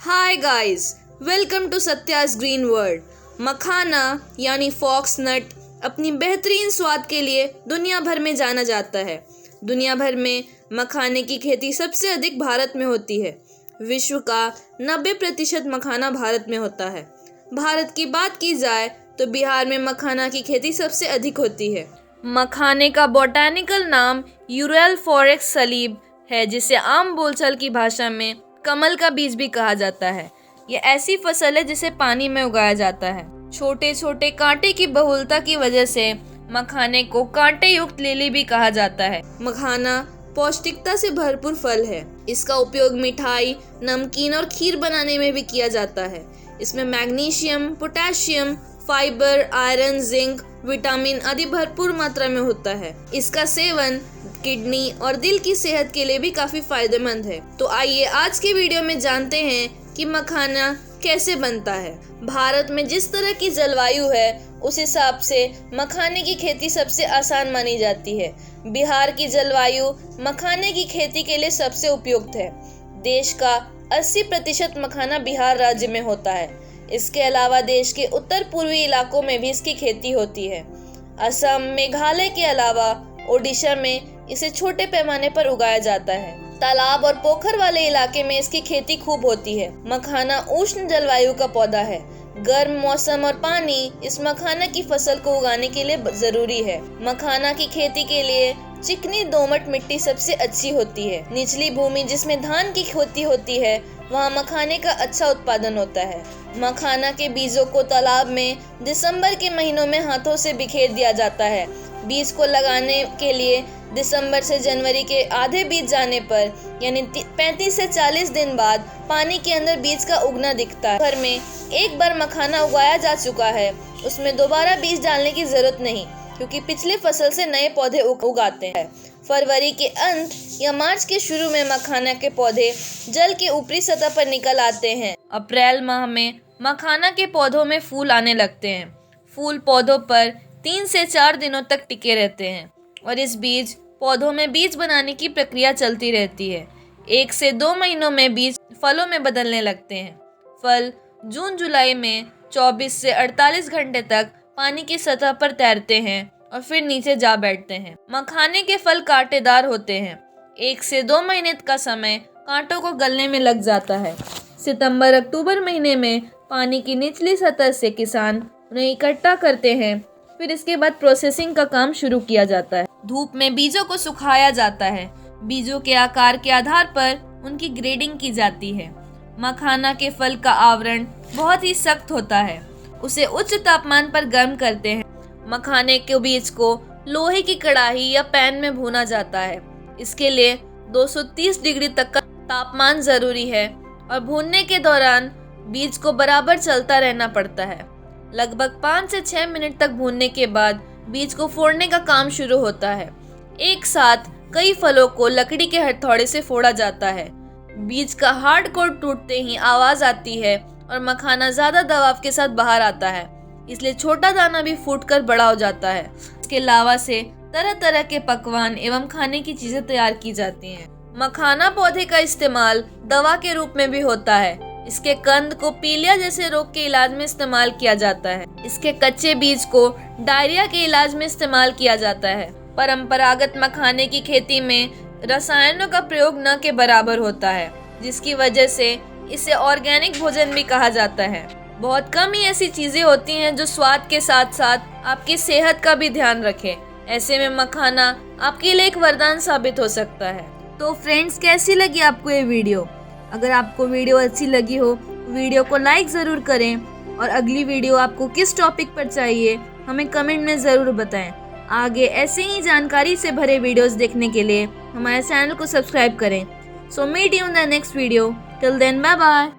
Hi guys, welcome to Satya's green world. Makhana यानी fox नट अपनी बेहतरीन स्वाद के लिए दुनिया भर में जाना जाता है। दुनिया भर में मखाने की खेती सबसे अधिक भारत में होती है। विश्व का 90% मखाना भारत में होता है। भारत की बात की जाए तो बिहार में मखाना की खेती सबसे अधिक होती है। मखाने का बॉटैनिकल नाम यूरल फॉरेक्स सलीब है, जिसे आम बोलचाल की भाषा में कमल का बीज भी कहा जाता है। यह ऐसी फसल है जिसे पानी में उगाया जाता है। छोटे छोटे कांटे की बहुलता की वजह से मखाने को कांटे युक्त लिली भी कहा जाता है। मखाना पौष्टिकता से भरपूर फल है। इसका उपयोग मिठाई, नमकीन और खीर बनाने में भी किया जाता है। इसमें magnesium, potassium, fibre, iron, zinc, vitamin आदि भरपूर मात्रा में होता है। इसका सेवन किडनी और दिल की सेहत के लिए भी काफी फायदेमंद है। तो आइए आज के वीडियो में जानते हैं कि मखाना कैसे बनता है। भारत में जिस तरह की जलवायु है उस हिसाब से मखाने की खेती सबसे आसान मानी जाती है। बिहार की जलवायु मखाने की खेती के लिए सबसे उपयुक्त है। देश का 80% मखाना बिहार राज्य में होता है। इसके अलावा देश के उत्तर पूर्वी इलाकों में भी इसकी खेती होती है। असम, मेघालय के अलावा ओडिशा में इसे छोटे पैमाने पर उगाया जाता है। तालाब और पोखर वाले इलाके में इसकी खेती खूब होती है। मखाना उष्ण जलवायु का पौधा है। गर्म मौसम और पानी इस मखाना की फसल को उगाने के लिए जरूरी है। मखाना की खेती के लिए चिकनी दोमट मिट्टी सबसे अच्छी होती है। निचली भूमि जिसमें धान की खेती होती है वहाँ मखाने का अच्छा उत्पादन होता है। मखाना के बीजों को तालाब में दिसंबर के महीनों में हाथों से बिखेर दिया जाता है। बीज को लगाने के लिए दिसंबर से जनवरी के आधे बीत जाने पर यानी 35 से 40 दिन बाद पानी के अंदर बीज का उगना दिखता है। घर में एक बार मखाना उगाया जा चुका है, उसमें दोबारा बीज डालने की जरूरत नहीं, क्योंकि पिछले फसल से नए पौधे उगाते हैं। फरवरी के अंत या मार्च के शुरू में मखाना के पौधे जल के ऊपरी सतह पर निकल आते हैं। अप्रैल माह में मखाना के पौधों में फूल आने लगते हैं। फूल पौधों पर 3 से 4 दिनों तक टिके रहते हैं और इस बीज पौधों में बीज बनाने की प्रक्रिया चलती रहती है। 1 से 2 महीनों में बीज फलों में बदलने लगते हैं। फल जून जुलाई में 24 से 48 घंटे तक पानी की सतह पर तैरते हैं और फिर नीचे जा बैठते हैं। मखाने के फल कांटेदार होते हैं। 1 से 2 महीने का समय कांटों को गलने में लग जाता है। सितंबर अक्टूबर महीने में पानी की निचली सतह से किसान उन्हें इकट्ठा करते हैं। फिर इसके बाद प्रोसेसिंग का काम शुरू किया जाता है। धूप में बीजों को सुखाया जाता है। बीजों के आकार के आधार पर उनकी ग्रेडिंग की जाती है। मखाना के फल का आवरण बहुत ही सख्त होता है। उसे उच्च तापमान पर गर्म करते हैं। मखाने के बीज को लोहे की कढ़ाई या पैन में भूना जाता है। इसके लिए 230 डिग्री तक का तापमान जरूरी है और भूनने के दौरान बीज को बराबर चलता रहना पड़ता है। लगभग 5 से 6 मिनट तक भूनने के बाद बीज को फोड़ने का काम शुरू होता है। एक साथ कई फलों को लकड़ी के हथौड़े से फोड़ा जाता है। बीज का हार्ड कोर टूटते ही आवाज आती है और मखाना ज्यादा दबाव के साथ बाहर आता है, इसलिए छोटा दाना भी फूटकर बड़ा हो जाता है। इसके अलावा से तरह तरह के पकवान एवं खाने की चीजें तैयार की जाती हैं। मखाना पौधे का इस्तेमाल दवा के रूप में भी होता है। इसके कंद को पीलिया जैसे रोग के इलाज में इस्तेमाल किया जाता है। इसके कच्चे बीज को डायरिया के इलाज में इस्तेमाल किया जाता है। परंपरागत मखाने की खेती में रसायनों का प्रयोग न के बराबर होता है, जिसकी वजह से इसे ऑर्गेनिक भोजन भी कहा जाता है। बहुत कम ही ऐसी चीजें होती हैं जो स्वाद के साथ साथ आपकी सेहत का भी ध्यान रखें। ऐसे में मखाना आपके लिए एक वरदान साबित हो सकता है। तो फ्रेंड्स, कैसी लगी आपको ये वीडियो? अगर आपको वीडियो अच्छी लगी हो वीडियो को लाइक ज़रूर करें और अगली वीडियो आपको किस टॉपिक पर चाहिए हमें कमेंट में ज़रूर बताएं। आगे ऐसे ही जानकारी से भरे वीडियोस देखने के लिए हमारे चैनल को सब्सक्राइब करें। So meet you in the next video. Till then, bye bye.